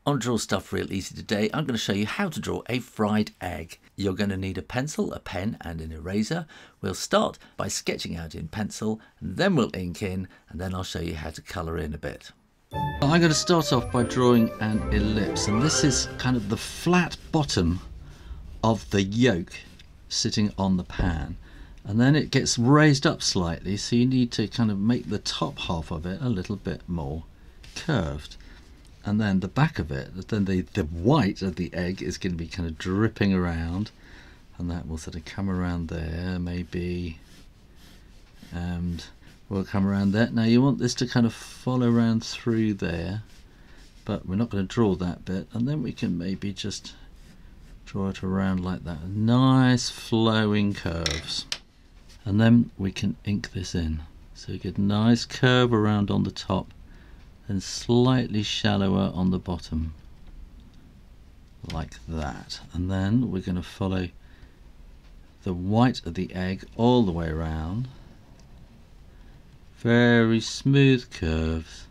On Draw Stuff Real Easy today, I'm going to show you how to draw a fried egg. You're going to need a pencil, a pen and an eraser. We'll start by sketching out in pencil, and then we'll ink in, and then I'll show you how to colour in a bit. I'm going to start off by drawing an ellipse, and this is kind of the flat bottom of the yolk sitting on the pan. And then it gets raised up slightly, so you need to kind of make the top half of it a little bit more curved. And then the back of it, then the white of the egg is going to be kind of dripping around, and that will sort of come around there maybe, and will come around there. Now you want this to kind of follow around through there, but we're not going to draw that bit, and then we can maybe just draw it around like that. Nice flowing curves. And then we can ink this in. So you get a nice curve around on the top and slightly shallower on the bottom, like that. And then we're going to follow the white of the egg all the way around. Very smooth curves,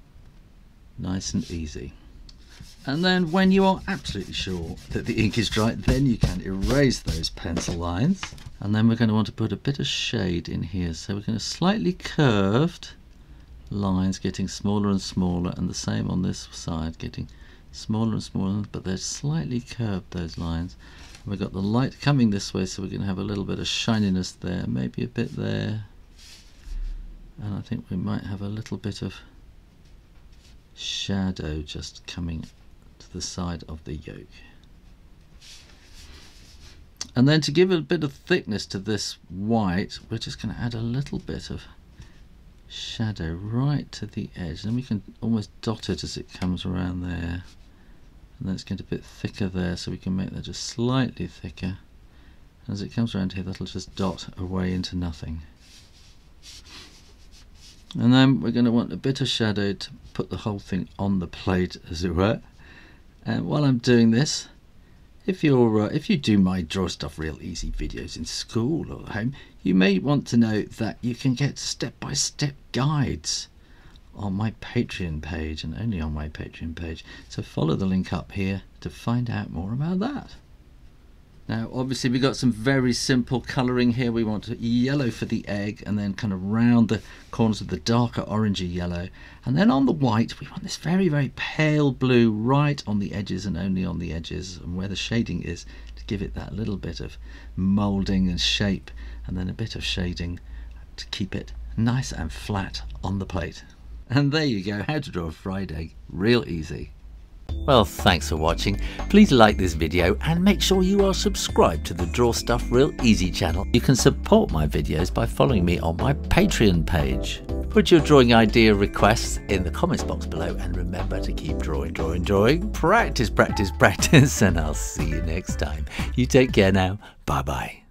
nice and easy. And then when you are absolutely sure that the ink is dry, then you can erase those pencil lines. And then we're going to want to put a bit of shade in here. So we're going to slightly curved lines getting smaller and smaller, and the same on this side getting smaller and smaller, but they're slightly curved, those lines. And we've got the light coming this way, so we're going to have a little bit of shininess there, maybe a bit there, and I think we might have a little bit of shadow just coming to the side of the yolk. And then to give a bit of thickness to this white, we're just going to add a little bit of shadow right to the edge, and we can almost dot it as it comes around there, and then it's going to be a bit thicker there, so we can make that just slightly thicker. As it comes around here, that'll just dot away into nothing. And then we're going to want a bit of shadow to put the whole thing on the plate, as it were. And while I'm doing this, if you do my Draw Stuff Real Easy videos in school or at home, you may want to know that you can get step-by-step guides on my Patreon page, and only on my Patreon page. So follow the link up here to find out more about that. Now obviously we've got some very simple colouring here. We want yellow for the egg, and then kind of round the corners of the darker orangey yellow, and then on the white we want this very, very pale blue right on the edges, and only on the edges and where the shading is, to give it that little bit of moulding and shape, and then a bit of shading to keep it nice and flat on the plate. And there you go, how to draw a fried egg, real easy. Well, thanks for watching. Please like this video and make sure you are subscribed to the Draw Stuff Real Easy channel. You can support my videos by following me on my Patreon page. Put your drawing idea requests in the comments box below, and remember to keep drawing, drawing, drawing. Practice, practice, practice, and I'll see you next time. You take care now. Bye bye.